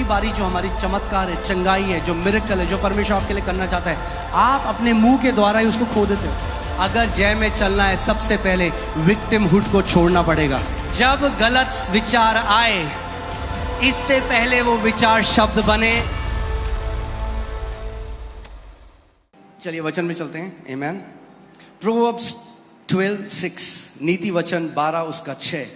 पहली बारी जो हमारी चमत्कार है, चंगाई है, जो मिरेकल है, जो परमेश्वर आपके लिए करना चाहता है, आप अपने मुंह के द्वारा ही उसको खो देते हो। अगर जय में चलना है, सबसे पहले विक्टिमहुड को छोड़ना पड़ेगा। जब गलत विचार आए, इससे पहले वो विचार शब्द बने। चलिए वचन में चलते हैं। आमेन। प्रोवर्ब्स 12:6, नीति वचन 12 उसका 6।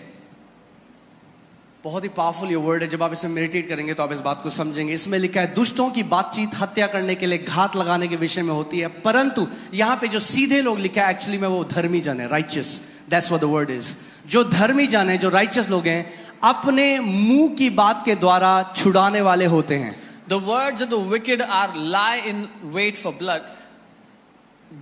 बहुत ही पावरफुल ये वर्ड है। जब आप इसमें मेडिटेट करेंगे तो आप इस बात को समझेंगे। इसमें लिखा है, दुष्टों की बातचीत हत्या करने के लिए, घात लगाने के विषय में होती है, परंतु यहां पे जो सीधे लोग लिखा है, एक्चुअली में वो धर्मी जन है, righteous. That's what the word is. जो धर्मी जन है, जो राइचियस लोग हैं, अपने मुंह की बात के द्वारा छुड़ाने वाले होते हैं। The words of the wicked are lie in wait for blood,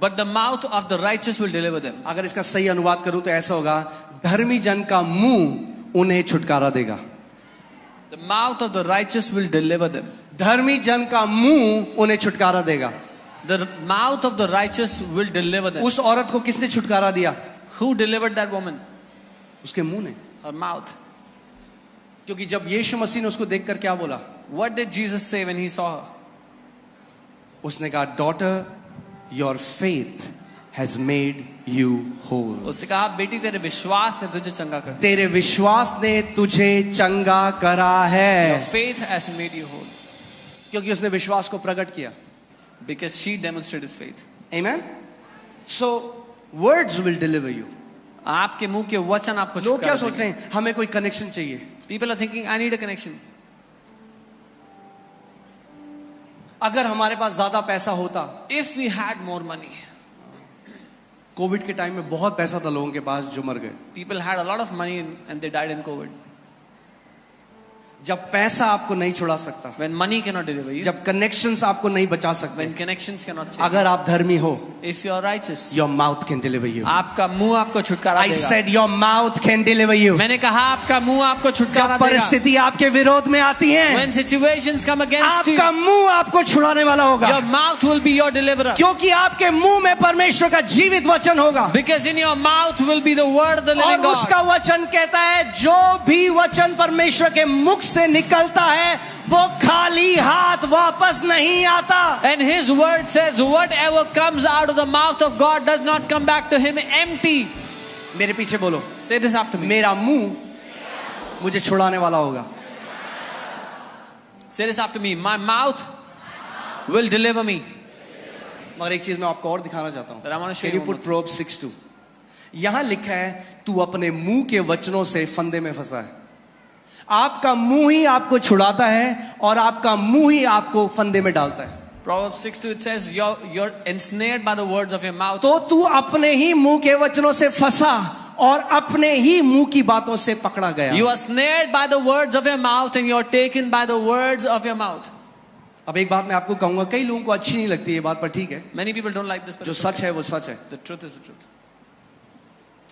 but the mouth of the righteous will deliver them. अगर इसका सही अनुवाद करूं तो ऐसा होगा, धर्मी जन का मुंह उन्हें छुटकारा देगा। The mouth of the righteous will deliver them. धर्मी जन का मुंह उन्हें छुटकारा देगा। The mouth of the righteous will deliver them. उस औरत को किसने छुटकारा दिया? Who delivered that woman? उसके मुंह ने, Her mouth. क्योंकि जब यीशु मसीह ने उसको देखकर क्या बोला? What did Jesus say when he saw her? उसने कहा, daughter, your faith has made you whole. उसने कहा, बेटी तेरे विश्वास ने तुझे चंगा कर दिया। तेरे विश्वास ने तुझे चंगा करा है। Your faith has made you whole. क्योंकि उसने विश्वास को प्रकट किया। Because she demonstrated faith. Amen. So words will deliver you. आपके मुंह के वचन आपको लोग क्या छुटकारा सोच रहे हैं? हमें कोई कनेक्शन चाहिए। People are thinking, I need a connection. अगर हमारे पास ज्यादा पैसा होता। If we had more money. Covid के टाइम में बहुत पैसा था लोगों के पास जो मर गए। People had a lot of money and they died in COVID. जब पैसा आपको नहीं छुड़ा सकता, When money cannot deliver you, जब कनेक्शंस आपको नहीं बचा सकते, when connections cannot change, अगर आप धर्मी हो, if you are righteous, your mouth can deliver you. आपका मुंह आपको छुटकारा I देगा। said your mouth can deliver you. मैंने कहा आपका मुंह आपको छुटकारा जब देगा। परिस्थिति आपके विरोध में आती है, When situations come against you, आपका मुंह आपको छुड़ाने वाला होगा। your mouth will be your deliverer. क्योंकि आपके मुंह में परमेश्वर का जीवित वचन होगा। Because in your mouth will be the word of the living और God. उसका वचन कहता है, जो भी वचन परमेश्वर के मुख से निकलता है, वो खाली हाथ वापस नहीं आता। And his word says, whatever comes out of the mouth of God does not come back to him empty. मेरे पीछे बोलो, Say this after me. मेरा मुंह मुझे छुड़ाने वाला होगा। Say this after me. My mouth will deliver me. मगर एक चीज मैं आपको और दिखाना चाहता हूँ। But I want to show Can you you put Proverbs 6:2? यहाँ लिखा है, तू अपने मुंह के वचनों से फंदे में फंसा है। आपका मुंह ही आपको छुड़ाता है और आपका मुंह ही आपको फंदे में डालता है। Proverbs 6:2, it says, you're ensnared by the words of your mouth. तो तू अपने ही मुंह के वचनों से फंसा और अपने ही मुंह की बातों से पकड़ा गया। You are snared by the words of your mouth and you're taken by the words of your mouth. अब एक बात मैं आपको कहूंगा, कई लोगों को अच्छी नहीं लगती ये बात, पर ठीक है। Many people don't like this, but जो सच है वो सच है। the truth is the truth.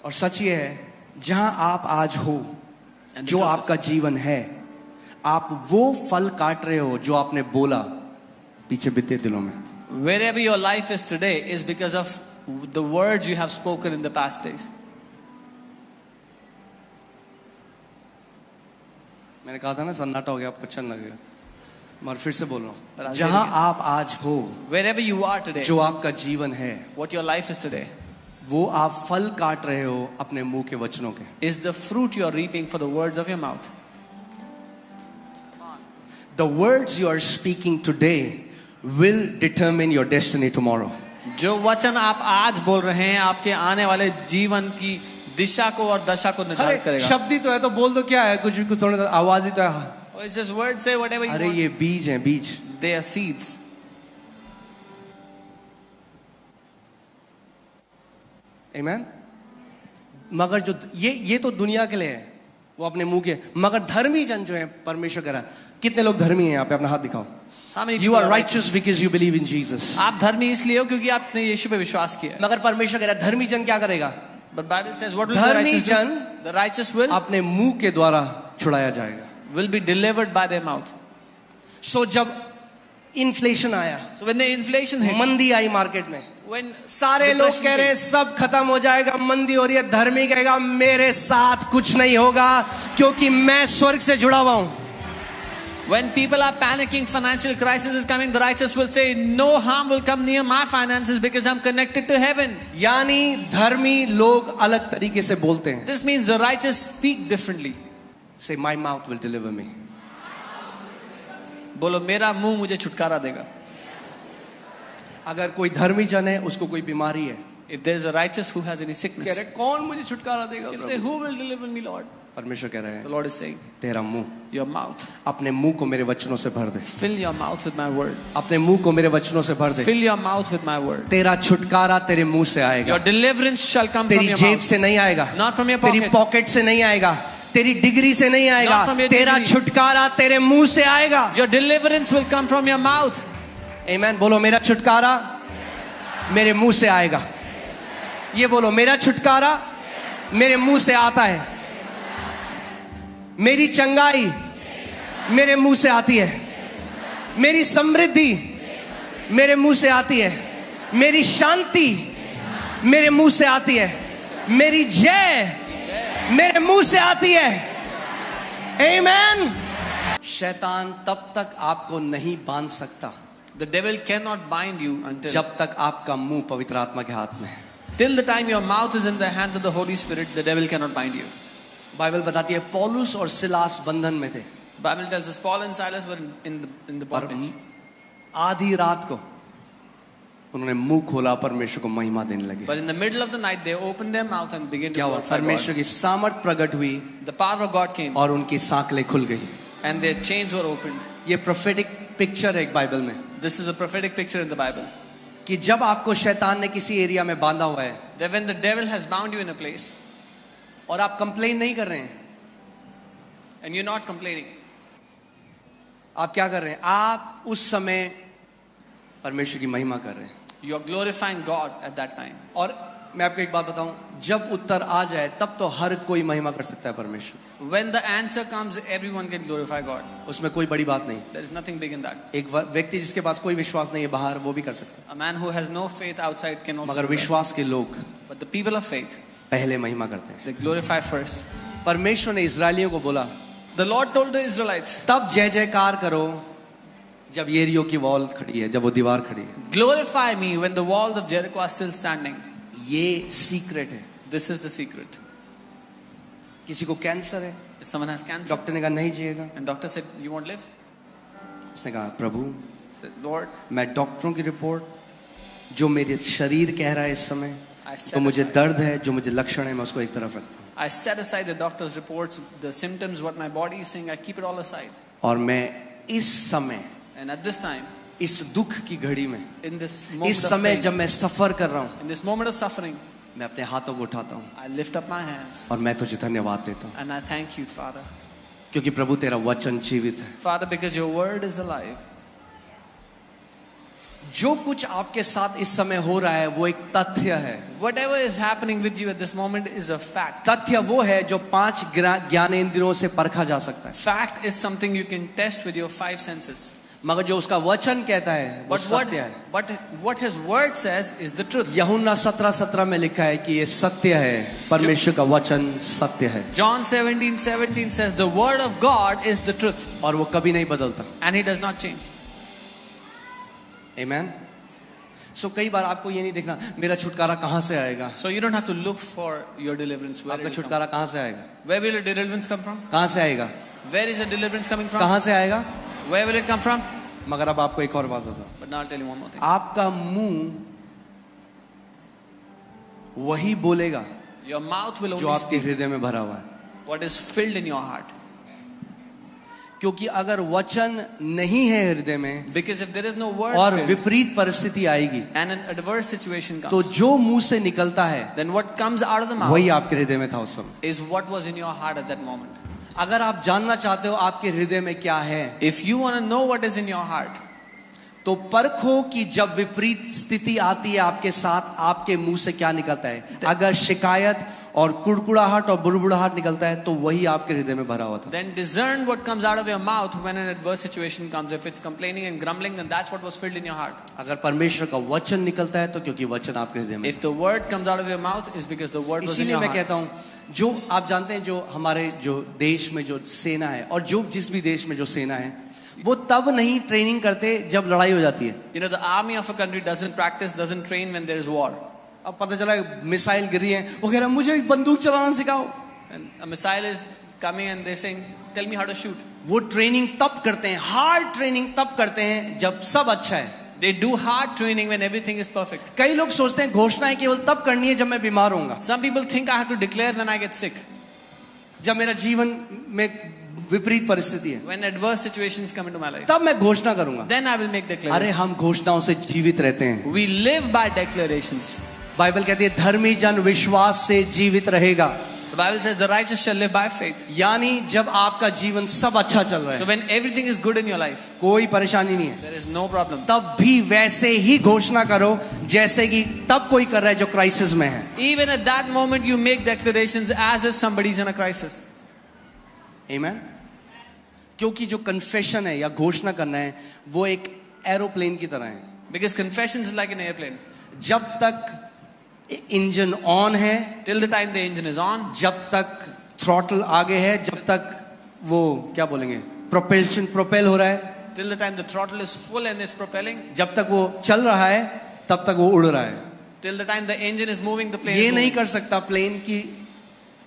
और सच ये है, जहां आप आज हो, And the जो truth आपका जीवन है, आप वो फल काट रहे हो जो आपने बोला पीछे बीते दिनों में। Wherever your life is today is because of the words you have spoken in the past days. मैंने कहा था ना सन्नाटा हो गया, आपको अच्छा लगेगा, मगर फिर से बोल रहा But हूं, I'll जहां say it again. आप आज हो, Wherever you are today, जो आपका जीवन है, what your life is today, वो आप फल काट रहे हो अपने मुंह के वचनों के। is the fruit you are reaping for the words of your mouth. The words you are speaking today will determine your destiny tomorrow. जो वचन आप आज बोल रहे हैं आपके आने वाले जीवन की दिशा को और दशा को निर्धारित अरे करेगा। शब्द ही तो है, तो बोल दो, क्या है, कुछ भी, कुछ थोड़ा आवाज ही तो है। Oh, it says words, say whatever you अरे want. ये बीज हैं, बीज। They are seeds. Amen? मगर जो ये तो दुनिया के लिए है, वो अपने मुंह के, मगर धर्मी जन जो है परमेश्वर कह रहा है। कितने लोग धर्मी हैं यहाँ पे? अपना हाथ दिखाओ। How many You people are are righteous because you believe in Jesus. आप धर्मी इसलिए हो क्योंकि आपने यीशु पे विश्वास किया है। मगर परमेश्वर कह रहा है, धर्मी जन क्या करेगा? But Bible says what will the धर्मी righteous do? जन The righteous will अपने मुंह के द्वारा छुड़ाया जाएगा। be delivered by their mouth. सो जब इन्फ्लेशन आया, So when the inflation hit, मंदी आई मार्केट में, when सारे लोग depression कह रहे हैं came, सब खत्म हो जाएगा, मंदी हो रही है, धर्मी कहेगा मेरे साथ कुछ नहीं होगा क्योंकि मैं स्वर्ग से जुड़ा हुआ हूं। When people are panicking, financial crisis is coming, the righteous will say, no harm will come near my finances because I'm connected to heaven. यानी धर्मी लोग अलग तरीके से बोलते हैं. This means the righteous speak differently. Say, my mouth will deliver me. बोलो मेरा मुंह मुझे छुटकारा देगा. अगर कोई धर्मी जन है, उसको कोई बीमारी है, If there is a righteous who has any कह sickness, रहे कौन मुझे छुटकारा देगा he'll say, Prabhu? who will deliver me, Lord? परमेश्वर कह रहे The हैं, Lord is saying, तेरा मुंह, your mouth. अपने मुंह को मेरे वचनों से भर दे. Fill your mouth with my word. अपने मुंह को मेरे वचनों से भर दे. Fill your mouth with my word. तेरा छुटकारा तेरे मुंह से आएगा. Your deliverance shall come from तेरी your जेब mouth. से नहीं आएगा, Not from your तेरी pocket. पॉकेट से नहीं आएगा, तेरी डिग्री से नहीं आएगा. Not from your तेरा degree. छुटकारा तेरे मुंह से आएगा. Your deliverance will come from your mouth. आमीन. बोलो मेरा छुटकारा मेरे मुंह से आएगा. ये बोलो मेरा छुटकारा मेरे मुंह से आता है. मेरी चंगाई मेरे मुंह से आती है. मेरी समृद्धि मेरे मुंह से आती है. मेरी शांति मेरे मुंह से आती है. मेरी जय मेरे मुंह से आती है. आमीन. शैतान तब तक आपको नहीं बांध सकता The devil cannot bind you until जब तक आपका मुंह पवित्र आत्मा के हाथ में है. till the time your mouth is in the hands of the Holy Spirit. The devil cannot bind you. Bible बताती है पौलुस और सिलास बंधन में थे. The Bible tells us Paul and Silas were in the और bondage. आधी रात को उन्होंने मुंह खोला, परमेश्वर को महिमा देने लगे. But in the middle of the night, they opened their mouth and began to क्या हुआ? glorify परमेश्वर God. की सामर्थ प्रकट हुई The power of God came और उनकी सांकलें खुल गई. and their chains were opened. ये प्रोफेटिक पिक्चर है एक बाइबल में This is a prophetic picture in the Bible. कि जब आपको शैतान ने किसी एरिया में बांधा हुआ है That when the devil has bound you in a place और आप कंप्लेन नहीं कर रहे हैं, and you're not complaining, आप क्या कर रहे हैं? आप उस समय परमेश्वर की महिमा कर रहे हैं. you're glorifying God at that time. और मैं आपको एक बात बताऊं, जब उत्तर आ जाए तब तो हर कोई महिमा कर सकता है परमेश्वर. When the answer comes, everyone can glorify God. उसमें कोई बड़ी बात नहीं. There is nothing big in that. एक व्यक्ति जिसके पास कोई विश्वास नहीं है बाहर, वो भी कर सकता है. A man who has no faith outside can also मगर do that. विश्वास के लोग But the people of faith, पहले महिमा करते हैं. they glorify first. परमेश्वर ने इजरायलियों को बोला, The Lord told the Israelites, तब जय जयकार करो जब येरियो की वॉल खड़ी है, जब वो दीवार खड़ी है. glorify me when the walls of Jericho are still standing. ये सीक्रेट है. This is the secret. किसी को कैंसर है, If someone has cancer doctor ने कहा नहीं जिएगा. and doctor said, you won't live, उसने कहा प्रभु said, Lord, मैं डॉक्टरों की रिपोर्ट जो मेरे शरीर कह रहा है इस समय, I तो set मुझे aside, दर्द है, जो मुझे लक्षण है, मैं उसको एक तरफ रखता हूँ. I set aside the doctor's reports, the symptoms, what my body is saying, I keep it all aside. और मैं इस समय, And at this time, इस दुख की घड़ी में, in this moment इस of समय pain, जब मैं सफर कर रहा हूँ, in this moment of suffering, मैं अपने हाथों को उठाता हूँ I lift up my hands और मैं तुझे धन्यवाद देता हूँ, and I thank you, Father. क्योंकि प्रभु तेरा वचन जीवित है. Father, because your word is alive. जो कुछ आपके साथ इस समय हो रहा है वो एक तथ्य है. Whatever is happening with you at this moment is a fact. तथ्य वो है जो 5 ज्ञानेंद्रियों से परखा जा सकता है. Fact is something you can test with your 5 senses. मगर जो उसका वचन कहता है वो सत्य है. But what his word says is the truth. यूहन्ना 17:17 में लिखा है कि ये सत्य है, परमेश्वर का वचन सत्य है. John 17:17 says the word of God is the truth. और वो कभी नहीं बदलता. And he does not change. आमीन. सो कई बार आपको ये नहीं देखना मेरा छुटकारा कहाँ से आएगा. So you don't have to look for your deliverance. Where आपका will it come? छुटकारा कहाँ से आएगा? Where will your deliverance come from? कहाँ से आएगा? Where is your deliverance coming from? कहाँ से आएगा? Where will it come from? मगर अब आपको एक और बात बताऊं. But now I'll tell you one more thing. आपका मुंह वही बोलेगा Your mouth will जो only आपके speak हृदय में भरा हुआ है. what is filled in your heart. क्योंकि अगर वचन नहीं है हृदय में Because if there is no word और filled विपरीत परिस्थिति आएगी and an adverse situation comes, तो जो मुंह से निकलता है then what comes out of the वही mouth आपके हृदय में था उस समय. is what was in your heart at that moment. अगर आप जानना चाहते हो आपके हृदय में क्या है, If you want to know what is in your heart, तो परखो कि जब विपरीत स्थिति आती है आपके साथ आपके मुंह से क्या निकलता है. अगर शिकायत और कुड़कुड़ाहट और बुड़बुड़ाहट निकलता है तो वही आपके हृदय में भरा हुआ था. then discern what comes out of your mouth when an adverse situation comes. If it's complaining and grumbling, then that's what was filled in your heart. अगर परमेश्वर का वचन निकलता है तो क्योंकि वचन आपके हृदय में. If the word comes out of your mouth, is because the word was in इसीलिए your मैं heart. कहता हूँ जो आप जानते हैं जो हमारे जो देश में जो सेना है और जो जिस भी देश में जो सेना है वो तब नहीं ट्रेनिंग करते जब लड़ाई हो जाती है. You know, the army of a country doesn't practice, doesn't train when there is war. अब पता चला मिसाइल गिरी है, वो कह रहा है मुझे बंदूक चलाना सिखाओ. And a missile is coming and they're saying, tell me how to shoot. वो ट्रेनिंग तब करते हैं, हार्ड ट्रेनिंग तब करते हैं जब सब अच्छा है. They do hard training when everything is perfect. कई लोग सोचते हैं घोषणाएं केवल तब करनी है जब मैं बीमार होऊंगा, Some people think I have to declare when I get sick, जब मेरा जीवन में विपरीत परिस्थिति है, when adverse situations come into my life. तब मैं घोषणा करूंगा. Then I will make अरे declarations. हम घोषणाओं से जीवित रहते हैं. We live by declarations. Bible कहती है धर्मी जन विश्वास से जीवित रहेगा. The Bible says the righteous shall live by faith. यानी जब आपका जीवन सब अच्छा चल रहा So है, when everything is good in your life, कोई परेशानी नहीं है, there is no problem. तब भी वैसे ही घोषणा करो जैसे कि तब कोई कर रहा है जो क्राइसिस में है. Even at that moment you make declarations as if somebody is in a crisis. Amen? क्योंकि जो कन्फेशन है या घोषणा करना है वो एक एरोप्लेन की तरह है. Because confession is like an airplane. जब तक इंजन ऑन है, Till the time the engine is on, जब तक थ्रॉटल आगे है, जब तक वो क्या बोलेंगे प्रोपेल हो रहा है, till the time the throttle is full and it's propelling, जब तक वो चल रहा है तब तक वो उड़ रहा है. till the time the engine is moving, the plane ये is नहीं moving. कर सकता प्लेन की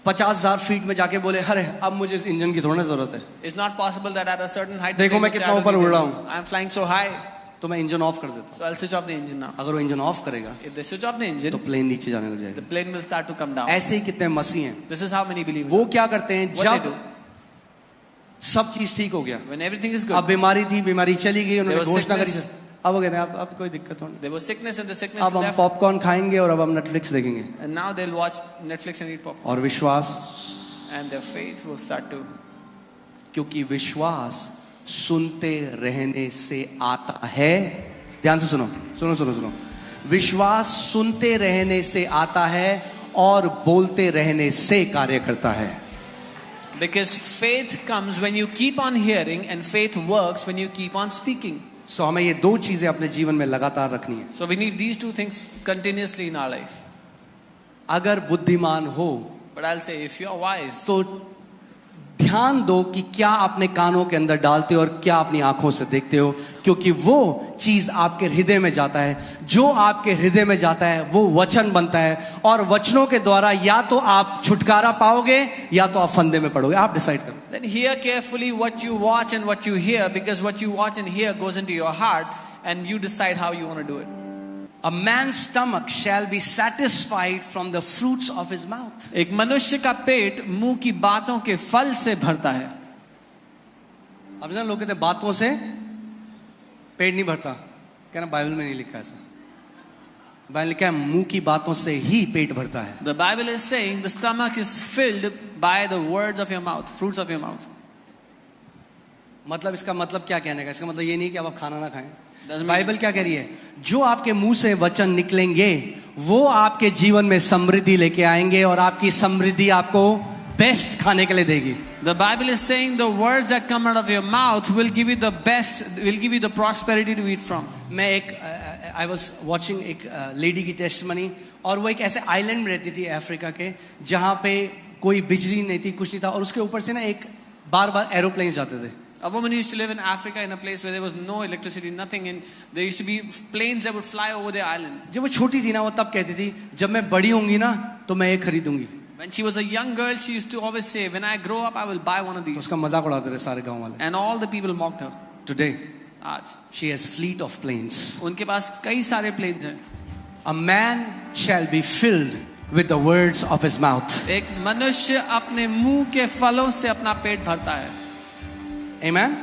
50,000 फीट में जाके बोले अरे अब मुझे इस इंजन की थोड़ा जरूरत है, It's not possible that at a certain height, देखो the plane मैं would कितना say, "I don't ऊपर need उड़ रहा engine. हूँ." I am flying so high, तो मैं इंजन ऑफ कर देता हूँ. so I'll switch off the engine now. अगर वो इंजन ऑफ करेगा If they switch off the तो engine, प्लेन नीचे जाने लग the जाएगा. plane will start to come down. ऐसे ही कितने मसीह हैं, This is how many believers. वो क्या करते हैं What they जब do सब चीज ठीक हो गया, when everything is good. अब बीमारी थी, बीमारी चली गई, उन्होंने There was घोषणा करी, sickness. अब वो कहते हैं अब कोई दिक्कत हो नहीं, There was sickness and the sickness अब हम left, पॉपकॉर्न खाएंगे और अब हम नेटफ्लिक्स देखेंगे. and now they'll watch Netflix and eat popcorn, और विश्वास, and their faith will start to. क्योंकि विश्वास सुनते रहने से आता है. ध्यान से सुनो सुनो सुनो सुनो. विश्वास सुनते रहने से आता है और बोलते रहने से कार्य करता है. Because faith comes when you keep on hearing, and faith works when you keep on speaking. सो हमें ये दो चीजें अपने जीवन में लगातार रखनी है. So we need these two things continuously in our life. अगर बुद्धिमान हो But I'll say, if you are wise, तो ध्यान दो कि क्या अपने कानों के अंदर डालते हो और क्या अपनी आंखों से देखते हो, क्योंकि वो चीज आपके हृदय में जाता है. जो आपके हृदय में जाता है वो वचन बनता है, और वचनों के द्वारा या तो आप छुटकारा पाओगे या तो आप फंदे में पड़ोगे. आप डिसाइड करो. then hear carefully what you watch and what you hear, because what you watch and hear goes into your heart, and you decide how you want to do it. A man's stomach shall be satisfied from the fruits of his mouth. एक मनुष्य का पेट मुंह की बातों के फल से भरता है. अब ना लोग कहते हैं बातों से पेट नहीं भरता, कहना बाइबल में नहीं लिखा ऐसा. बाइबल लिखा है मुंह की बातों से ही पेट भरता है. The Bible is saying the stomach is filled by the words of your mouth, fruits of your mouth. मतलब इसका मतलब क्या कहने का, इसका मतलब ये नहीं कि अब आप खाना ना खाएं. Doesn't mean- बाइबल क्या कह रही है, जो आपके मुंह से वचन निकलेंगे वो आपके जीवन में समृद्धि लेके आएंगे, और आपकी समृद्धि आपको बेस्ट खाने के लिए देगी. The Bible is saying the words that come out of your mouth will give you the best, will give you the prosperity to eat from. मैं एक आई वॉज वॉचिंग एक लेडी की टेस्टमनी, और वो एक ऐसे आइलैंड में रहती थी अफ्रीका के, जहाँ पे कोई बिजली नहीं थी, कुछ नहीं था, और उसके ऊपर से ना एक बार बार एरोप्लेन जाते थे. A woman used to live in Africa in a place where there was no electricity, nothing, and there used to be planes that would fly over the island. जब वो छोटी थी ना, वो तब कहती थी जब मैं बड़ी होंगी ना तो मैं ये खरीदूंगी. When she was a young girl, she used to always say, when I grow up, I will buy one of these. उसका मजाक उड़ाते थे सारे गांव वाले. And all the people mocked her. Today आज she has fleet of planes. उनके पास कई सारे planes हैं. A man shall be filled with the words of his mouth. एक मनुष्य अपने मुंह के फलों से अपना पेट भरता है. Amen.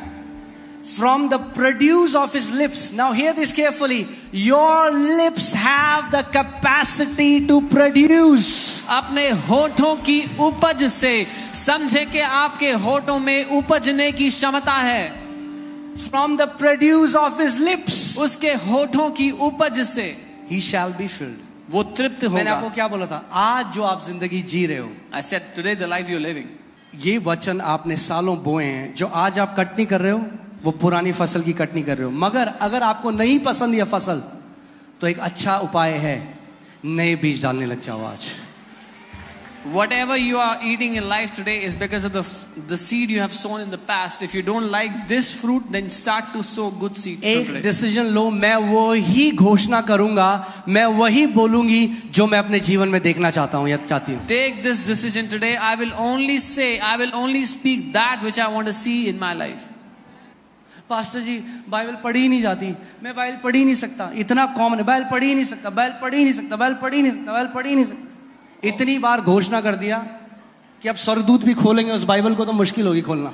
From the produce of his lips. Now hear this carefully. Your lips have the capacity to produce. अपने होठों की उपज से, समझे कि आपके होठों में उपजने की क्षमता है. From the produce of his lips, उसके होठों की उपज से he shall be filled. वो तृप्त मैंने आपको होगा. क्या बोला था, आज जो आप जिंदगी जी रहे हो, I said today the life you're living, ये वचन आपने सालों बोए हैं. जो आज आप कटनी कर रहे हो वो पुरानी फसल की कटनी कर रहे हो. मगर अगर आपको नहीं पसंद यह फसल, तो एक अच्छा उपाय है, नए बीज डालने लग जाओ आज. Whatever you are eating in life today is because of the seed you have sown in the past. If you don't like this fruit, then start to sow good seed एक today. डिसीजन लो, मैं वो ही घोषणा करूंगा, मैं वही बोलूंगी जो मैं अपने जीवन में देखना चाहता हूं या चाहती हूं. Take this decision today. I will only speak that which I want to see in my life. Pastor ji Bible पढ़ी ही नहीं जाती, मैं बाइबल पढ़ ही नहीं सकता, इतना कॉमन है, बाइबल पढ़ ही नहीं सकता, बाइबल पढ़ ही नहीं सकता, बाइबल पढ़ ही नहीं सकता, बाइबल पढ़ ही नहीं सकता. इतनी बार घोषणा कर दिया कि अब स्वर्गदूत भी खोलेंगे उस बाइबल को तो मुश्किल होगी खोलना.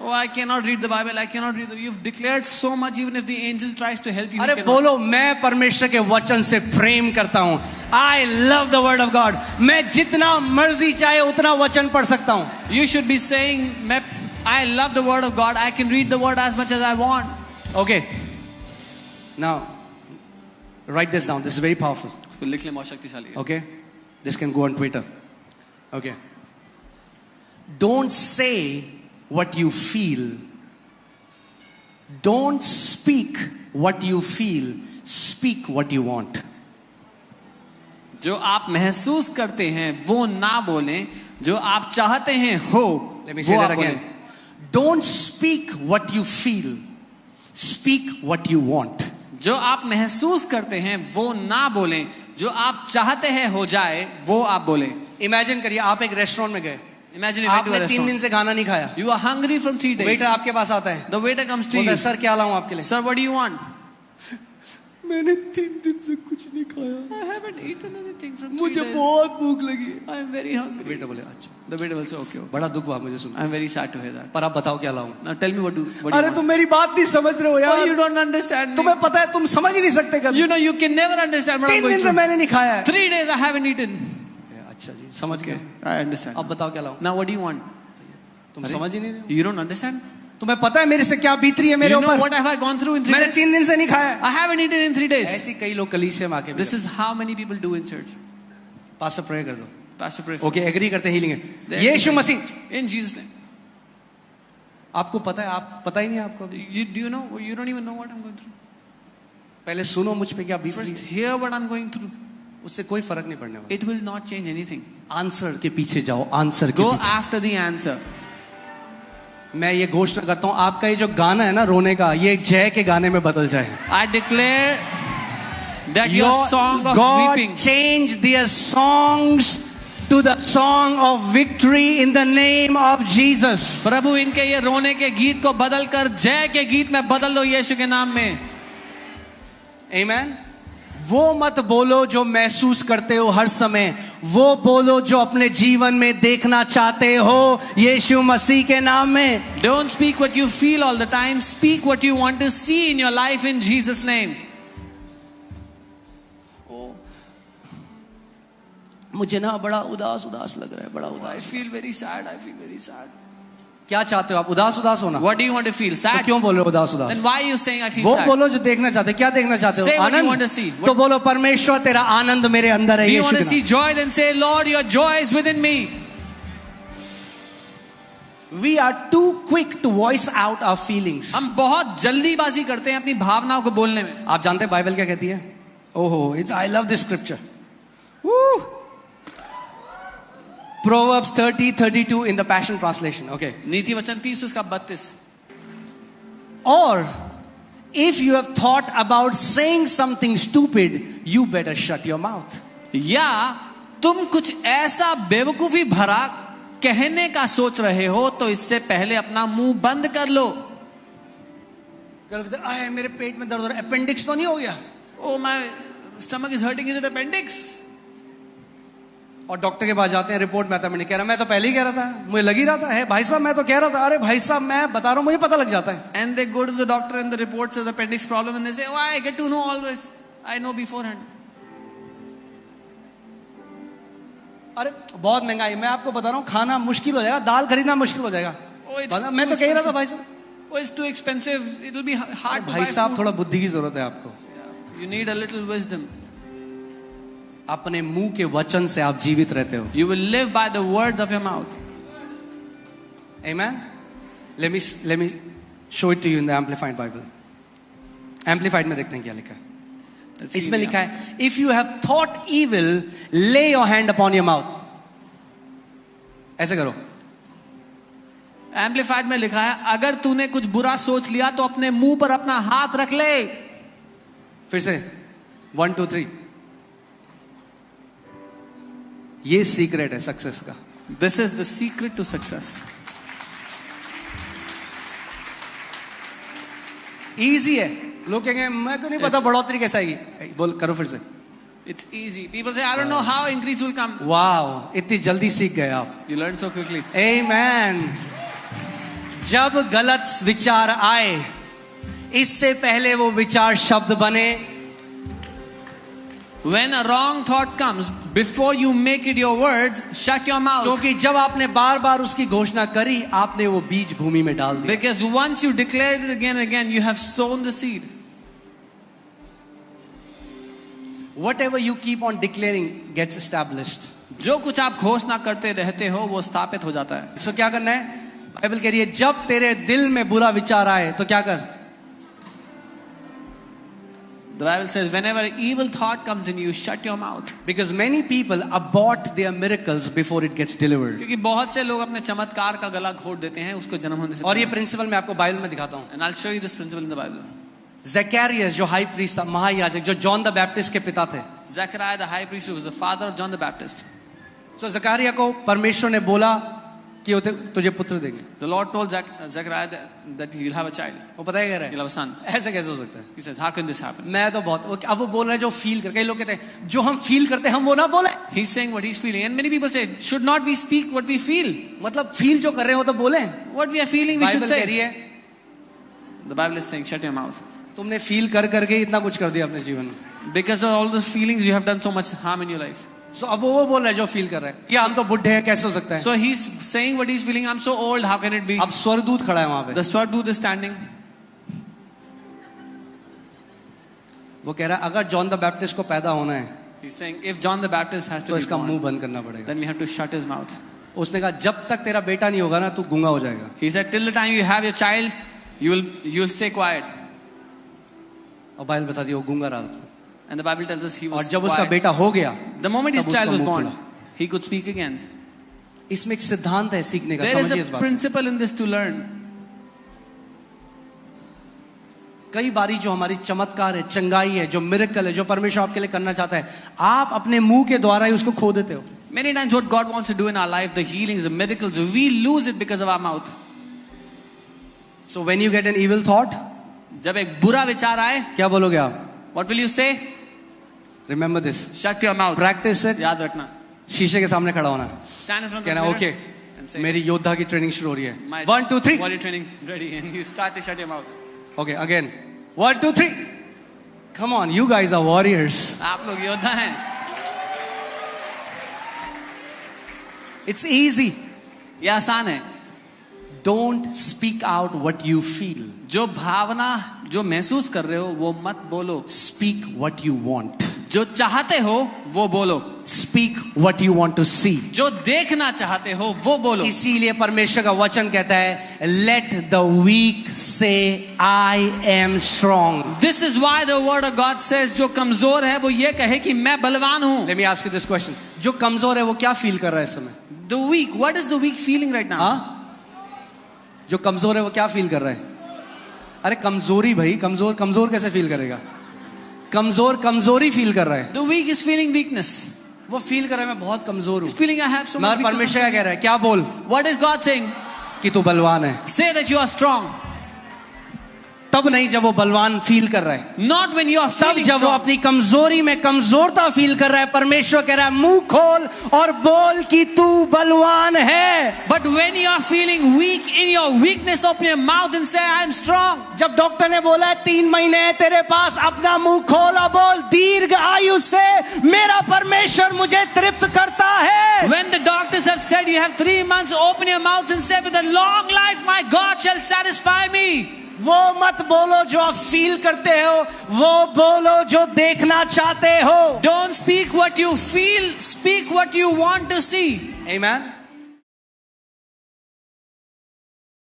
Oh, I cannot read the Bible. I cannot read. You've declared so much. Even if the angel tries to help you, अरे बोलो, मैं परमेश्वर के वचन से प्रेम करता हूँ. I love the word of God. मैं जितना मर्जी चाहे उतना वचन पढ़ सकता हूँ. You should be saying, I love the word of God. I can read the word as much as I want. Okay. Now, write this down. This is very powerful. इसको लिख ले, बहुत शक्तिशाली है. Okay. This can go on Twitter. Okay. Don't say what you feel. Don't speak what you feel. Speak what you want. जो आप महसूस करते हैं वो ना बोलें, जो आप चाहते हैं हो. Let me say that again. Don't speak what you feel. Speak what you want. जो आप महसूस करते हैं वो ना बोलें, जो आप चाहते हैं हो जाए वो आप बोलें. Imagine करिए, आप एक रेस्टोरेंट में गए. Imagine you went to a आपने 3 दिन restaurant. से खाना नहीं खाया. You are hungry from 3 days. Waiter आपके पास आता है. The waiter comes to बोलता you. है, सर क्या लाऊं आपके लिए? Sir, what do you want? मैंने 3 दिन से कुछ नहीं खाया. I haven't eaten anything from 3 मुझे days. बहुत भूख लगी है. I am very hungry. Waiter बोले अच्छा. The waiter will say, okay. बड़ा दुख हुआ मुझे सुन. I am very sad to hear that. पर आप बताओ क्या लाऊं? Now tell me what do you अरे want? तुम मेरी बात नहीं समझ रहे हो Oh, यार. you don't understand me. तुम्हें पता है तुम समझ ही नहीं सकते कभी. You know you can never understand what I'm 3 going दिन से through. मैंने नहीं खाया है. 3 days I haven't eaten. अच्छा जी, समझ गए. I understand. अब बताओ क्या लाऊं? Now what do you want? तुम समझ ही नहीं रहे हो. You don't understand? तुम्हें पता है मेरे से क्या बीत रही है मेरे You know ऊपर. what have I gone through in 3 मैंने days? 3 दिन से नहीं खाया है. I haven't eaten in 3 days. ऐसी कई लोग कलीसिया में आके This is how many people do in church. Pastor pray कर दो. Pastor pray. ओके, एग्री करते हैं हीलिंग है. They Yeshu agree. Masih. In Jesus' name. आपको पता है, आप पता ही नहीं है आपको. Do you know? You don't even know what I'm going through. पहले सुनो मुझ पे क्या बीत रही First, है. hear what I'm going through. उससे कोई फर्क नहीं पड़ने वाला. It will not change anything. Answer के पीछे जाओ. आंसर के Go पीछे. after the answer. मैं ये घोषणा करता हूँ, आपका ये जो गाना है ना रोने का, ये जय के गाने में बदल जाए. I declare that your song of God weeping, change their songs to the song of victory in the name of Jesus. प्रभु इनके ये रोने के गीत को बदल कर जय के गीत में बदल दो यीशु के नाम में. Amen. वो मत बोलो जो महसूस करते हो हर समय, वो बोलो जो अपने जीवन में देखना चाहते हो यीशु मसीह के नाम में. Don't speak what you feel all the time. Speak what you want to see in your life in Jesus' name. मुझे ना बड़ा उदास उदास लग रहा है, बड़ा I उदास. feel very sad. I feel very sad. क्या चाहते हो आप? उदास उदास होना? What do you want to feel? तो Sad? क्यों बोल रहे हो उदास उदास? Then why are you saying I feel वो sad? बोलो जो देखना चाहते हो. क्या देखना चाहते हो? Say what you Anand. want to see. तो बोलो परमेश्वर तेरा आनंद मेरे अंदर है Do you यीशु want के to see नाम. joy? Then say, Lord, your joy is within me. We are too quick to voice out our feelings. हम बहुत जल्दीबाजी करते हैं अपनी भावनाओं को बोलने में. आप जानते हैं बाइबल क्या कहती है? ओहो, I love this scripture. Woo! Proverbs 30:32 in the Passion Translation. Okay. नीति वचन 30 उसका 32. Or if you have thought about saying something stupid, you better shut your mouth. या तुम कुछ ऐसा बेवकूफी भरा कहने का सोच रहे हो तो इससे पहले अपना मुंह बंद कर लो. आए मेरे पेट में दर्द हो रहा है, अपेंडिक्स तो नहीं हो गया? Oh, my stomach is hurting. Is it appendix? और डॉक्टर के पास जाते हैं, रिपोर्ट में आता है, मैंने कह रहा, मैं तो पहले ही कह रहा था, मुझे लग ही रहा था. है भाई साहब, मैं तो कह रहा था. अरे भाई साहब, मैं बता रहा हूँ, मुझे पता लग जाता है. And they go to the doctor and the report says appendix problem and they say, oh, I get to know always. I know beforehand. अरे बहुत महंगाई, मैं आपको बता रहा हूँ, खाना मुश्किल हो जाएगा, दाल खरीदना मुश्किल हो जाएगा. Oh, it's मैं तो कह ही रहा था भाई साहब. Oh, it's too expensive. It'll be hard to buy भाई साहब, food. थोड़ा बुद्धि की जरूरत है आपको. You need a little wisdom. अपने मुंह के वचन से आप जीवित रहते हो. You will live by the words of your mouth. Amen. Let me show it to you in the Amplified Bible. Amplified में देखते हैं क्या लिखा है. इसमें लिखा है, if you have thought evil, lay your hand upon your mouth. ऐसे करो। एम्पलीफाइड में लिखा है, अगर तूने कुछ बुरा सोच लिया तो अपने मुंह पर अपना हाथ रख ले। फिर से 1 2 3। ये सीक्रेट है सक्सेस का। This is the secret to success. Easy है। लोग कहेंगे मैं को नहीं पता बढ़ोतरी कैसे आएगी। बोल करो फिर से। It's easy. People say, I don't know how increase will come. वाह, इतनी जल्दी सीख गए आप। You learn so quickly. Amen. जब गलत विचार आए, इससे पहले वो विचार शब्द बने। When a wrong thought comes, before you make it your words, shut your mouth. क्योंकि जब आपने बार बार उसकी घोषणा करी, आपने वो बीज भूमि में डाल दिया। Because once you declare it again and again, you have sown the seed. Whatever you keep on declaring gets established. जो कुछ आप घोषणा करते रहते हो वो स्थापित हो जाता है। So क्या करना है? बाइबल कह रही है जब तेरे दिल में बुरा विचार आए तो क्या कर? The Bible says, whenever evil thought comes in you, shut your mouth. Because many people abort their miracles before it gets delivered. क्योंकि बहुत से लोग अपने चमत्कार का गला घोट देते हैं उसको जन्म होने से। और ये प्रिंसिपल मैं आपको बाइबल में दिखाता हूँ। And I'll show you this principle in the Bible. Zakaria जो हाई प्रीस्ट था, महायाजक, जो जॉन द बैप्टिस्ट के पिता थे। Zechariah the high priest who was the father of John the Baptist. So Zakaria को परमेश्वर ने बोला कि तुझे पुत्र देंगे। The Lord told Zechariah that he will have a child. वो पता है क्या रहा He'll have a son. है? ऐसे कैसे हो सकता है? He says, how can this happen? मैं तो बहुत, अब वो बोल रहे हैं जो फील कर, कई लोग कहते हैं जो हम फील करते हैं हम वो ना बोले। He's saying what he's feeling, and many people say, should not we speak what we feel? मतलब फील जो कर रहे हो तो बोले। What we are feeling, we should Bible कह रही say. है The Bible is saying, shut your mouth. तुमने फील कर करके इतना कुछ कर दिया अपने जीवन में। Because of all those feelings, you have done so much harm in your life. So अब वो बोल रहे हैं जो फील कर रहे हैं, या हम तो बुढ़े हैं कैसे हो सकता है? So he's saying what he's feeling. I'm so old. How can it be? अब स्वर्गदूत खड़ा है वहां पे। The Swarduta is standing. वो कह रहा है अगर जॉन द बैप्टिस्ट को पैदा होना है He's saying, if John the Baptist has तो to be इसका मुंह born, बंद करना पड़ेगा। then we have to shut his mouth. उसने कहा जब तक तेरा बेटा नहीं होगा ना तू गूंगा हो जाएगा। He said, till the time you have your child, you'll stay quiet. और बाइबल बताती है वो गूंगा रहा था। And the Bible tells us he और was जब उसका quiet. बेटा हो गया, The moment his तब child उसका was मुंह born, खुला। he could speak again. इसमें एक सिद्धांत है सीखने का, There is समझिए इस a बात को। principle in this to learn. कई बारी जो हमारी चमत्कार है, चंगाई है, जो मिरेकल है, जो परमेश्वर आपके लिए करना चाहता है, आप अपने मुंह के द्वारा ही उसको खो देते हो। Many times what God wants to do in our life, the healings, the miracles, we lose it because of our mouth. So when you get an evil thought, जब एक बुरा विचार आए, क्या बोलोगे आप? what will you say? Remember this. Shut your mouth. Practice it. याद रखना. शीशे के सामने खड़ा होना, Stand in front of the कहना mirror ओके and say, मेरी योद्धा की ट्रेनिंग शुरू हो रही है। my 1 2 3 body training ready, and you start to shut your mouth. Okay again 1 2 3 come on you guys are warriors. आप लोग योद्धा हैं। It's easy. ये आसान है। Don't speak out what you feel, जो भावना जो महसूस कर रहे हो वो मत बोलो। स्पीक व्हाट यू वांट, जो चाहते हो वो बोलो। Speak what you want to see, जो देखना चाहते हो वो बोलो। इसीलिए परमेश्वर का वचन कहता है लेट द वीक से I am strong. This is why the word of God says जो कमजोर है वो ये कहे कि मैं बलवान हूं। Let me ask you this question, जो कमजोर है वो क्या फील कर रहा है इस समय? The weak, what is the weak feeling right now? जो कमजोर है वो क्या फील कर रहा है? अरे कमजोरी भाई, कमजोर कमजोर कैसे फील करेगा? कमजोर कमजोरी फील कर रहा है। The weak is feeling weakness. वो फील कर रहा है मैं बहुत कमजोर हूँ। Feeling I have so much. परमेश्वर क्या कह रहा है? क्या बोल? What is God saying? कि तू बलवान है। Say that you are strong. तब नहीं जब वो बलवान फील कर रहा है, नॉट व्हेन यू आर तब फीलिंग जब वो अपनी कमजोरी में कमजोरता फील कर रहा है। परमेश्वर कह रहा है मुंह खोल और बोल कि तू बलवान है। But when you are feeling weak in your weakness, open your mouth and say I am strong. जब डॉक्टर ने बोला है 3 महीने है तेरे पास, अपना मुंह खोल और बोल दीर्घ आयु से मेरा परमेश्वर मुझे तृप्त करता है। When the doctors have said you have 3 months, open your mouth and say with a long life my God shall satisfy me. वो मत बोलो जो आप फील करते हो, वो बोलो जो देखना चाहते हो। Don't speak what you feel, speak what you want to see. Amen.